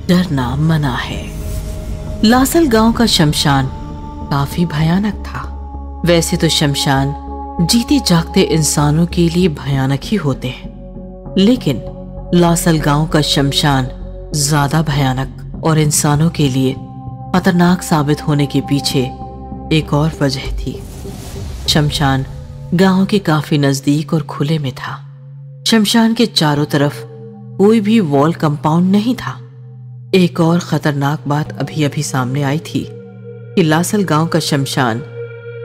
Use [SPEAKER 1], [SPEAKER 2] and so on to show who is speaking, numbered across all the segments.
[SPEAKER 1] डरना मना है। लासल गांव का शमशान काफी भयानक था। वैसे तो शमशान जीते जागते इंसानों के लिए भयानक ही होते हैं, लेकिन लासल गांव का शमशान ज्यादा भयानक और इंसानों के लिए खतरनाक साबित होने के पीछे एक और वजह थी। शमशान गांव के काफी नजदीक और खुले में था। शमशान के चारों तरफ कोई भी वॉल कंपाउंड नहीं था। एक और खतरनाक बात अभी अभी सामने आई थी कि लासल गांव का शमशान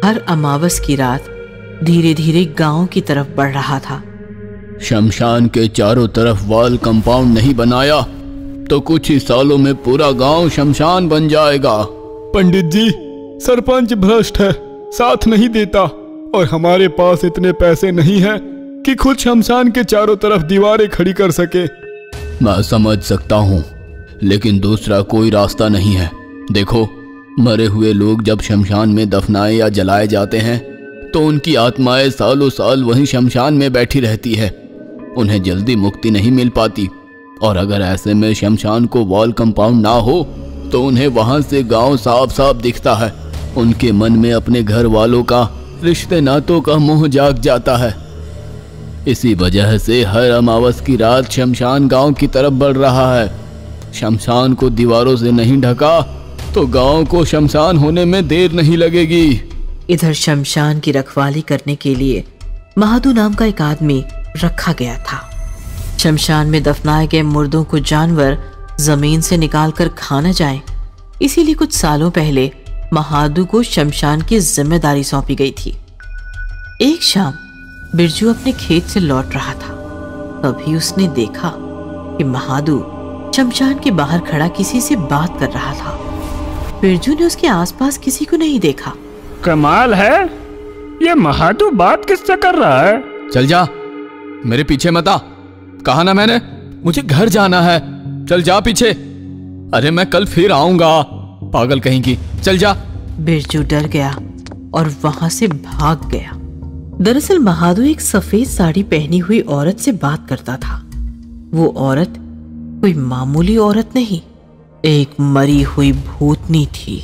[SPEAKER 1] हर अमावस की रात धीरे धीरे गांव की तरफ बढ़ रहा था।
[SPEAKER 2] शमशान के चारों तरफ वॉल कंपाउंड नहीं बनाया तो कुछ ही सालों में पूरा गांव शमशान बन जाएगा।
[SPEAKER 3] पंडित जी, सरपंच भ्रष्ट है, साथ नहीं देता और हमारे पास इतने पैसे नहीं है कि खुद शमशान के चारों तरफ दीवारें खड़ी कर सके।
[SPEAKER 2] मैं समझ सकता हूँ, लेकिन दूसरा कोई रास्ता नहीं है। देखो, मरे हुए लोग जब शमशान में दफनाए या जलाए जाते हैं तो उनकी आत्माएं सालों साल वहीं शमशान में बैठी रहती है। उन्हें जल्दी मुक्ति नहीं मिल पाती, और अगर ऐसे में शमशान को वॉल कंपाउंड ना हो तो उन्हें वहां से गांव साफ साफ दिखता है। उनके मन में अपने घर वालों का, रिश्ते नातों का मोह जाग जाता है। इसी वजह से हर अमावस की रात शमशान गांव की तरफ बढ़ रहा है। शमशान को दीवारों से नहीं ढका तो गांव को शमशान होने में देर नहीं लगेगी।
[SPEAKER 1] इधर शमशान की रखवाली करने के लिए महादू नाम का एक आदमी रखा गया था। शमशान में दफनाए गए मुर्दों को जानवर जमीन से निकालकर खा न जाएं, इसीलिए कुछ सालों पहले महादू को शमशान की जिम्मेदारी सौंपी गई थी। एक शाम बिरजू अपने खेत से लौट रहा था, तभी उसने देखा कि महादू शमशान के बाहर खड़ा किसी से बात कर रहा था। बिरजू ने उसके आसपास किसी को नहीं देखा।
[SPEAKER 3] कमाल है, ये महादू बात किससे कर रहा है?
[SPEAKER 2] चल जा, मेरे पीछे मत आ। कहा ना मैंने, मुझे घर जाना है। चल जा पीछे। अरे मैं कल फिर आऊंगा, पागल कहीं की। चल जा।
[SPEAKER 1] बिरजू डर गया और वहां से भाग गया। दरअसल महादू एक सफेद साड़ी पहनी हुई औरत से बात करता था। वो औरत कोई मामूली औरत नहीं, एक मरी हुई भूतनी थी।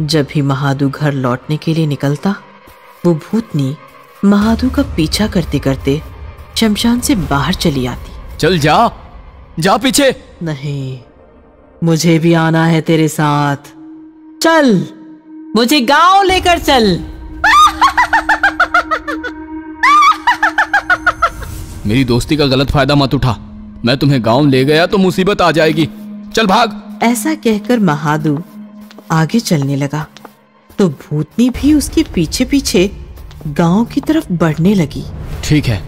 [SPEAKER 1] जब भी महादू घर लौटने के लिए निकलता, वो भूतनी महादू का पीछा करते करते शमशान से बाहर चली आती।
[SPEAKER 2] चल जा, जा पीछे।
[SPEAKER 1] नहीं, मुझे भी आना है तेरे साथ। चल, मुझे गांव लेकर चल।
[SPEAKER 2] मेरी दोस्ती का गलत फायदा मत उठा। मैं तुम्हें गांव ले गया तो मुसीबत आ जाएगी। चल भाग।
[SPEAKER 1] ऐसा कहकर महादू आगे चलने लगा तो भूतनी भी उसके पीछे पीछे गांव की तरफ बढ़ने लगी।
[SPEAKER 2] ठीक है,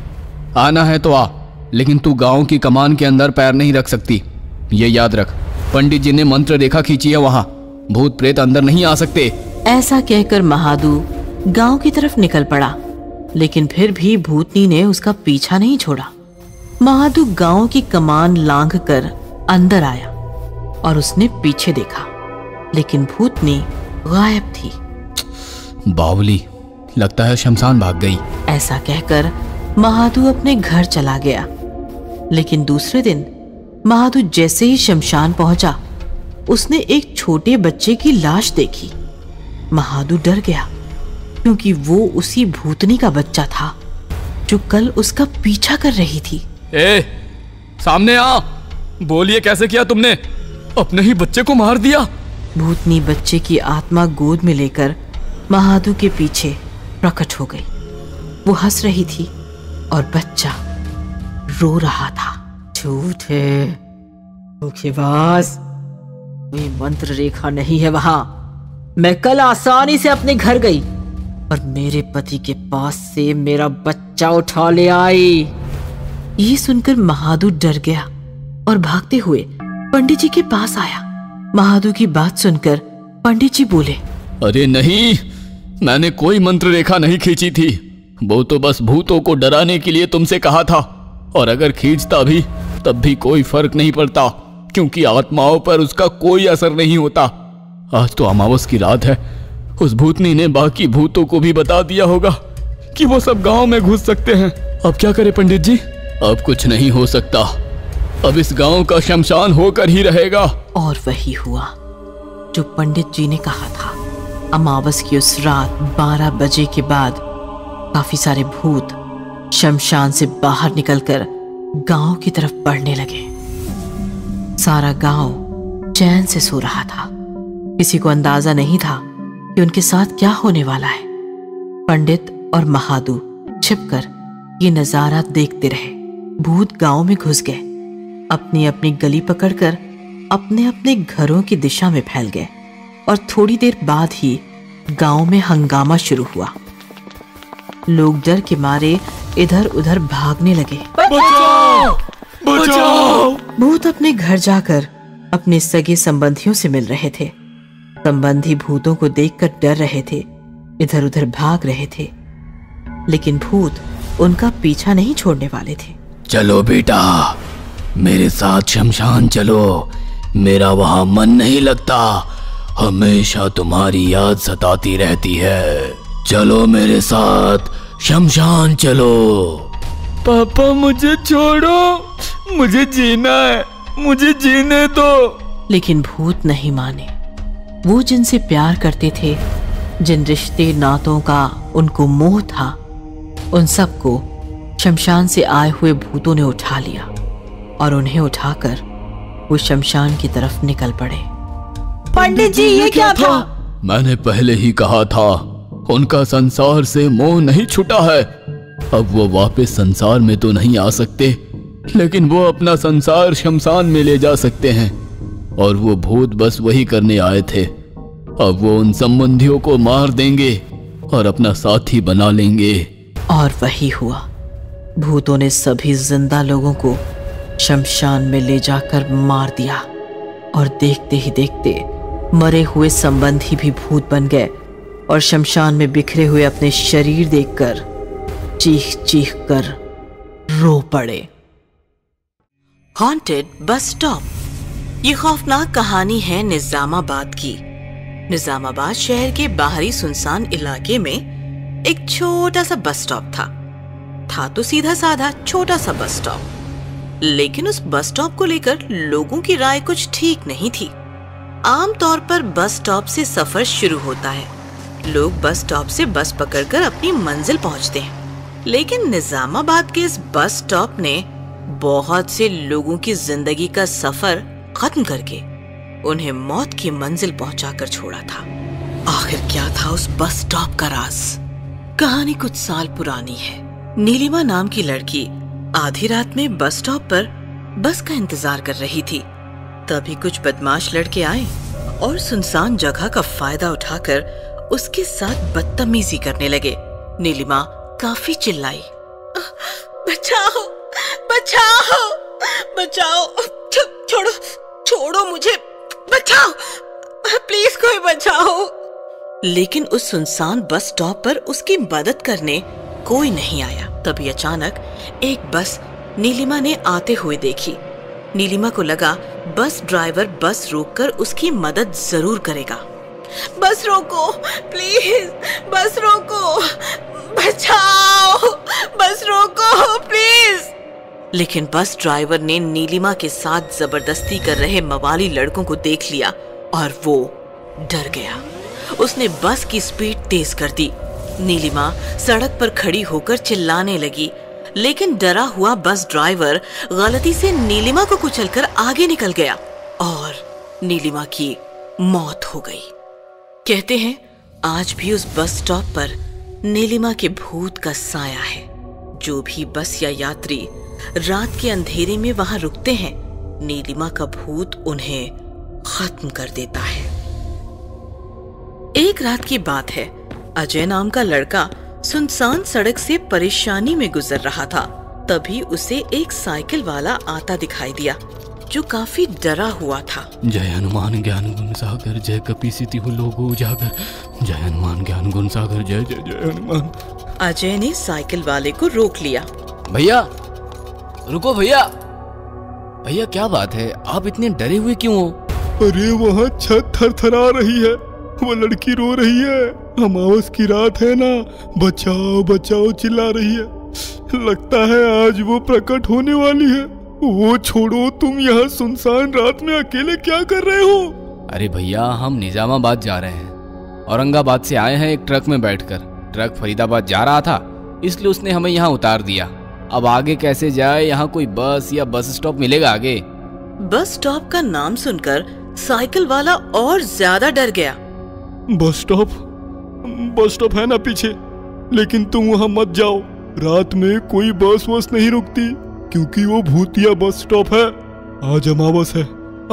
[SPEAKER 2] आना है तो आ, लेकिन तू गांव की कमान के अंदर पैर नहीं रख सकती। ये याद रख, पंडित जी ने मंत्र रेखा खींची है, वहां भूत प्रेत अंदर नहीं आ सकते।
[SPEAKER 1] ऐसा कहकर महादू गांव की तरफ निकल पड़ा, लेकिन फिर भी भूतनी ने उसका पीछा नहीं छोड़ा। महादू गांव की कमान लांघ कर अंदर आया और उसने पीछे देखा, लेकिन भूतनी गायब थी।
[SPEAKER 2] बावली, लगता है शमशान भाग गई।
[SPEAKER 1] ऐसा कहकर महादू अपने घर चला गया। लेकिन दूसरे दिन महादू जैसे ही शमशान पहुंचा, उसने एक छोटे बच्चे की लाश देखी। महादू डर गया, क्योंकि वो उसी भूतनी का बच्चा था जो कल उसका पीछा कर रही थी।
[SPEAKER 2] ए, सामने आ। बोलिए, कैसे किया तुमने? अपने ही बच्चे को मार दिया।
[SPEAKER 1] भूतनी बच्चे की आत्मा गोद में लेकर महादू के पीछे प्रकट हो गई। वो हंस रही थी और बच्चा रो रहा था। झूठ है, धोखेबाज, कोई मंत्र रेखा नहीं है वहां। मैं कल आसानी से अपने घर गई और मेरे पति के पास से मेरा बच्चा उठा ले आई। ये सुनकर महादू डर गया और भागते हुए पंडित जी के पास आया। महादू की बात सुनकर पंडित जी बोले,
[SPEAKER 2] अरे नहीं, मैंने कोई मंत्र रेखा नहीं खींची थी। वो तो बस भूतों को डराने के लिए तुमसे कहा था, और अगर खींचता भी तब भी कोई फर्क नहीं पड़ता, क्योंकि आत्माओं पर उसका कोई असर नहीं होता। आज तो अमावस की रात है, उस भूतनी ने बाकी भूतों को भी बता दिया होगा कि वो सब गांव में घुस सकते हैं। अब क्या करें पंडित जी? अब कुछ नहीं हो सकता, अब इस गांव का शमशान होकर ही रहेगा।
[SPEAKER 1] और वही हुआ जो पंडित जी ने कहा था। अमावस की उस रात 12 बजे के बाद काफी सारे भूत शमशान से बाहर निकलकर गांव की तरफ बढ़ने लगे। सारा गांव चैन से सो रहा था। किसी को अंदाजा नहीं था कि उनके साथ क्या होने वाला है। पंडित और महादू छिपकर ये नजारा देखते रहे। भूत गांव में घुस गए, अपनी अपनी गली पकड़कर अपने अपने घरों की दिशा में फैल गए और थोड़ी देर बाद ही गांव में हंगामा शुरू हुआ। लोग डर के मारे इधर उधर भागने लगे।
[SPEAKER 3] बचाओ! बचाओ!
[SPEAKER 1] भूत अपने घर जाकर अपने सगे संबंधियों से मिल रहे थे। संबंधी भूतों को देखकर डर रहे थे, इधर उधर भाग रहे थे, लेकिन भूत उनका पीछा नहीं छोड़ने वाले थे।
[SPEAKER 2] चलो बेटा, मेरे साथ शमशान चलो, मेरा वहां मन नहीं लगता, हमेशा तुम्हारी याद सताती रहती है। चलो मेरे साथ शमशान चलो।
[SPEAKER 3] पापा मुझे छोड़ो, मुझे जीना है, मुझे जीने दो।
[SPEAKER 1] लेकिन भूत नहीं माने। वो जिनसे प्यार करते थे, जिन रिश्ते नातों का उनको मोह था, उन सबको शमशान से आए हुए भूतों ने उठा लिया और उन्हें उठाकर वो शमशान की तरफ निकल पड़े।
[SPEAKER 4] पंडित जी, ये क्या था?
[SPEAKER 2] मैंने पहले ही कहा था, उनका संसार से मोह नहीं छूटा है। अब वो वापस संसार में तो नहीं आ सकते, लेकिन वो अपना संसार शमशान में ले जा सकते हैं। और वो भूत बस वही करने आए थे। अब वो उन संबंधियों को मार देंगे और अपना साथी बना लेंगे।
[SPEAKER 1] और वही हुआ। भूतों ने सभी जिंदा लोगों को शमशान में ले जाकर मार दिया और देखते ही देखते मरे हुए संबंधी भी भूत बन गए और शमशान में बिखरे हुए अपने शरीर देखकर चीख चीख कर रो पड़े। Haunted bus stop. ये खौफनाक कहानी है निजामाबाद की। निजामाबाद शहर के बाहरी सुनसान इलाके में एक छोटा सा बस स्टॉप था तो सीधा साधा छोटा सा बस स्टॉप। लेकिन उस बस स्टॉप को लेकर लोगों की राय कुछ ठीक नहीं थी। आमतौर पर बस स्टॉप से सफर शुरू होता है, लोग बस स्टॉप से बस पकड़कर अपनी मंजिल पहुंचते हैं। लेकिन निजामाबाद के इस बस स्टॉप ने बहुत से लोगों की जिंदगी का सफर खत्म करके उन्हें मौत की मंजिल पहुंचाकर छोड़ा था। आखिर क्या था उस बस स्टॉप का राज? कहानी कुछ साल पुरानी है। नीलिमा नाम की लड़की आधी रात में बस स्टॉप पर बस का इंतजार कर रही थी। तभी कुछ बदमाश लड़के आए और सुनसान जगह का फायदा उठाकर उसके साथ बदतमीजी करने लगे। नीलिमा काफी चिल्लाई, बचाओ बचाओ बचाओ, छोड़ो छोड़ो मुझे, बचाओ प्लीज कोई बचाओ। लेकिन उस सुनसान बस स्टॉप पर उसकी मदद करने कोई नहीं आया। तभी अचानक एक बस नीलिमा ने आते हुए देखी। नीलिमा को लगा बस ड्राइवर बस रोककर उसकी मदद जरूर करेगा। बस रोको प्लीज, बस रोको, बचाओ, बस रोको प्लीज। लेकिन बस ड्राइवर ने नीलिमा के साथ जबरदस्ती कर रहे मवाली लड़कों को देख लिया और वो डर गया। उसने बस की स्पीड तेज कर दी। नीलिमा सड़क पर खड़ी होकर चिल्लाने लगी, लेकिन डरा हुआ बस ड्राइवर गलती से नीलिमा को कुचलकर आगे निकल गया और नीलिमा की मौत हो गई। कहते हैं आज भी उस बस स्टॉप पर नीलिमा के भूत का साया है। जो भी बस या यात्री रात के अंधेरे में वहां रुकते हैं, नीलिमा का भूत उन्हें खत्म कर देता है। एक रात की बात है। अजय नाम का लड़का सुनसान सड़क से परेशानी में गुजर रहा था। तभी उसे एक साइकिल वाला आता दिखाई दिया जो काफी डरा हुआ था।
[SPEAKER 2] जय हनुमान ज्ञान गुण सागर, जय कपीसिति लोगो उजागर, जय हनुमान ज्ञान गुण सागर, जय जय जय हनुमान।
[SPEAKER 1] अजय ने साइकिल वाले को रोक लिया।
[SPEAKER 5] भैया रुको, भैया भैया क्या बात है, आप इतने डरे हुए क्यों हो?
[SPEAKER 3] अरे वहाँ छत थरथरा रही है, वो लड़की रो रही है। अमावस की रात है ना, बचाओ बचाओ चिल्ला रही है। लगता है आज वो प्रकट होने वाली है। वो छोड़ो, तुम यहाँ सुनसान रात में अकेले क्या कर रहे हो?
[SPEAKER 5] अरे भैया, हम निजामाबाद जा रहे हैं। औरंगाबाद से आए हैं एक ट्रक में बैठकर। ट्रक फरीदाबाद जा रहा था, इसलिए उसने हमें यहाँ उतार दिया। अब आगे कैसे जाए? यहाँ कोई बस या बस स्टॉप मिलेगा आगे?
[SPEAKER 1] बस स्टॉप का नाम सुनकर साइकिल वाला और ज्यादा डर गया।
[SPEAKER 3] बस स्टॉप है ना पीछे, लेकिन तुम वहाँ मत जाओ। रात में कोई बस नहीं रुकती, क्योंकि वो भूतिया बस स्टॉप है। आज अमावस है,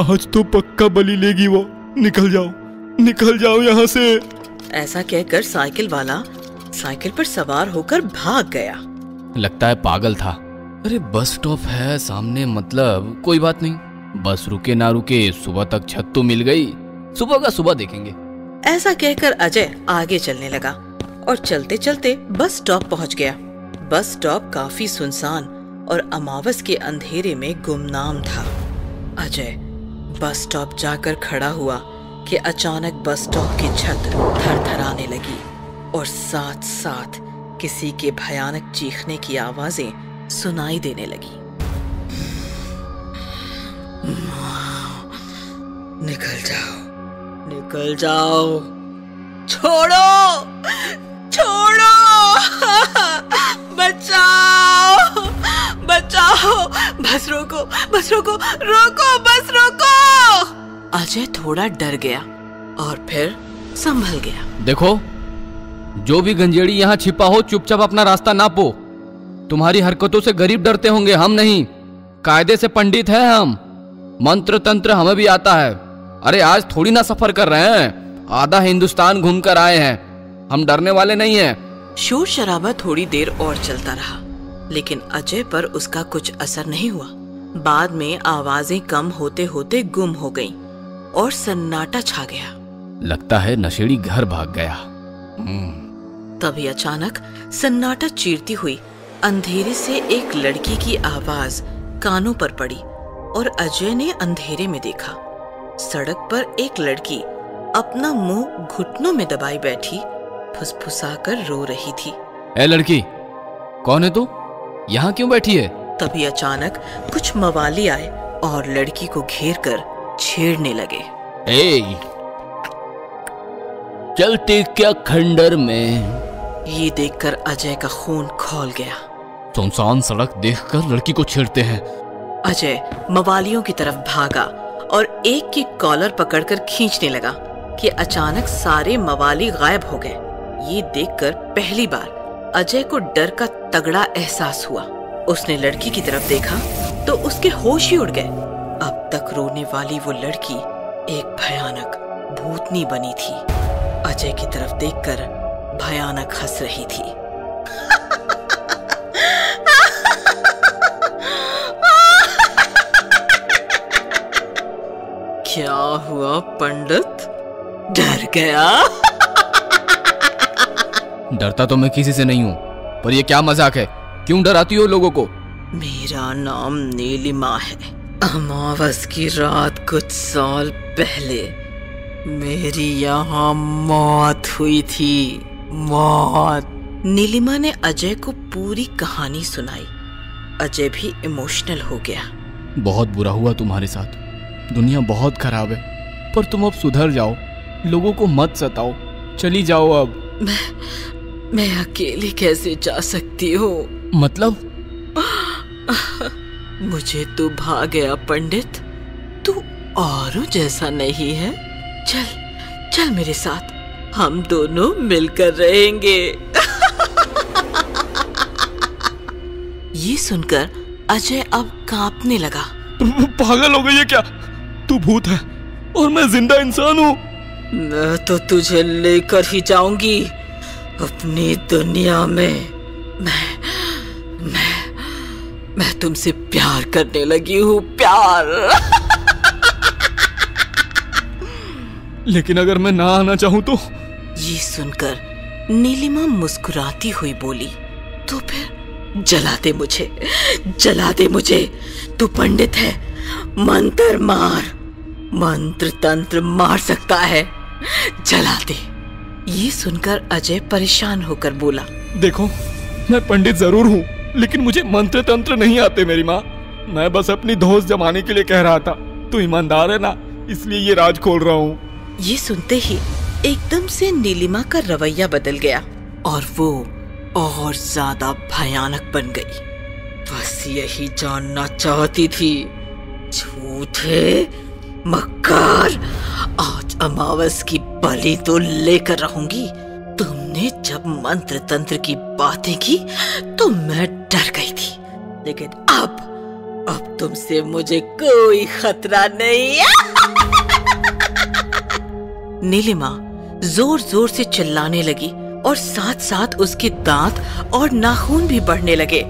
[SPEAKER 3] आज तो पक्का बलि लेगी वो। निकल जाओ यहाँ से।
[SPEAKER 1] ऐसा कहकर साइकिल वाला साइकिल पर सवार होकर भाग गया।
[SPEAKER 5] लगता है पागल था। अरे बस स्टॉप है सामने, मतलब कोई बात नहीं, बस रुके ना रुके सुबह तक छत तो मिल गई। सुबह का सुबह देखेंगे।
[SPEAKER 1] ऐसा कहकर अजय आगे चलने लगा और चलते चलते बस स्टॉप पहुंच गया। बस स्टॉप काफी सुनसान और अमावस के अंधेरे में गुमनाम था। अजय बस स्टॉप जाकर खड़ा हुआ कि अचानक बस स्टॉप की छत थरथराने लगी और साथ साथ किसी के भयानक चीखने की आवाजें सुनाई देने लगी। निकल जाओ, छोड़ो, बचाओ, बस रोको, बस रोको। अजय थोड़ा डर गया और फिर संभल गया।
[SPEAKER 5] देखो, जो भी गंजेड़ी यहाँ छिपा हो, चुपचाप अपना रास्ता नापो। तुम्हारी हरकतों से गरीब डरते होंगे, हम नहीं। कायदे से पंडित है हम, मंत्र तंत्र हमें भी आता है। अरे आज थोड़ी ना सफर कर रहे हैं, आधा हिंदुस्तान घूम कर आए हैं, हम डरने वाले नहीं हैं।
[SPEAKER 1] शोर शराबा थोड़ी देर और चलता रहा, लेकिन अजय पर उसका कुछ असर नहीं हुआ। बाद में आवाजें कम होते होते गुम हो गईं और सन्नाटा छा गया।
[SPEAKER 5] लगता है नशेड़ी घर भाग गया।
[SPEAKER 1] तभी अचानक सन्नाटा चीरती हुई अंधेरे से एक लड़की की आवाज कानों पर पड़ी और अजय ने अंधेरे में देखा। सड़क पर एक लड़की अपना मुंह घुटनों में दबाई बैठी फुसफुसाकर रो रही थी।
[SPEAKER 5] ए लड़की, कौन है तू? यहाँ क्यों बैठी है?
[SPEAKER 1] तभी अचानक कुछ मवाली आए और लड़की को घेर कर छेड़ने लगे।
[SPEAKER 2] ए, चलते क्या खंडर में?
[SPEAKER 1] ये देखकर अजय का खून खौल गया।
[SPEAKER 5] सुनसान सड़क देखकर लड़की को छेड़ते हैं।
[SPEAKER 1] अजय मवालियों की तरफ भागा और एक की कॉलर पकड़कर खींचने लगा कि अचानक सारे मवाली गायब हो गए। ये देखकर पहली बार अजय को डर का तगड़ा एहसास हुआ। उसने लड़की की तरफ देखा तो उसके होश ही उड़ गए। अब तक रोने वाली वो लड़की एक भयानक भूतनी बनी थी। अजय की तरफ देखकर भयानक हंस रही थी। क्या हुआ पंडित, डर गया?
[SPEAKER 5] डरता तो मैं किसी से नहीं हूँ, पर ये क्या मजाक है? क्यों डराती हो लोगों को?
[SPEAKER 1] मेरा नाम नीलिमा है। अमावस की रात कुछ साल पहले मेरी यहाँ मौत हुई थी। मौत। नीलिमा ने अजय को पूरी कहानी सुनाई। अजय भी इमोशनल हो गया।
[SPEAKER 5] बहुत बुरा हुआ तुम्हारे साथ, दुनिया बहुत खराब है, पर तुम अब सुधर जाओ, लोगों को मत सताओ, चली जाओ अब।
[SPEAKER 1] मैं अकेले कैसे जा सकती हूँ?
[SPEAKER 5] मतलब?
[SPEAKER 1] मुझे तू भा गया पंडित, तू औरों जैसा नहीं है। चल मेरे साथ, हम दोनों मिलकर रहेंगे। ये सुनकर अजय अब कांपने लगा।
[SPEAKER 3] पागल हो गई है क्या? तू भूत है और मैं जिंदा इंसान हूँ।
[SPEAKER 1] मैं तो तुझे लेकर ही जाऊंगी अपनी दुनिया में। मैं तुमसे प्यार करने लगी हूँ, प्यार।
[SPEAKER 3] लेकिन अगर मैं ना आना चाहूँ तो?
[SPEAKER 1] ये सुनकर नीलिमा मुस्कुराती हुई बोली, तो फिर जला दे मुझे। तू पंडित है, मंत्र तंत्र मार सकता है, जला दे। ये सुनकर अजय परेशान होकर बोला,
[SPEAKER 3] देखो, मैं पंडित जरूर हूँ, लेकिन मुझे मंत्र तंत्र नहीं आते मेरी माँ। मैं बस अपनी धौंस जमाने के लिए कह रहा था। तू ईमानदार है ना, इसलिए ये राज खोल रहा हूँ।
[SPEAKER 1] ये सुनते ही एकदम से नीलिमा का रवैया बदल गया और वो और ज्यादा भयानक बन गई। बस यही जानना चाहती थी, झूठे मक्कार, आज अमावस की बलि तो लेकर रहूंगी। तुमने जब मंत्र तंत्र की बातें की तो मैं डर गई थी, लेकिन अब तुमसे मुझे कोई खतरा नहीं। नीलिमा जोर जोर से चिल्लाने लगी और साथ साथ उसके दांत और नाखून भी बढ़ने लगे।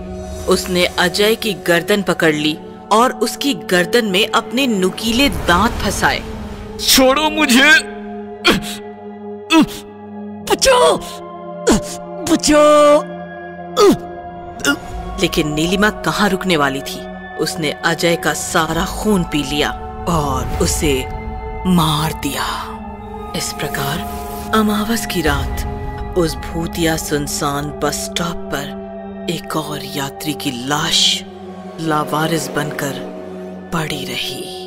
[SPEAKER 1] उसने अजय की गर्दन पकड़ ली और उसकी गर्दन में अपने नुकीले दांत फंसाए।
[SPEAKER 3] छोड़ो मुझे,
[SPEAKER 4] बचाओ, बचाओ।
[SPEAKER 1] लेकिन नीलिमा कहाँ रुकने वाली थी। उसने अजय का सारा खून पी लिया और उसे मार दिया। इस प्रकार अमावस की रात उस भूतिया सुनसान बस स्टॉप पर एक और यात्री की लाश लावारिस बनकर पड़ी रही।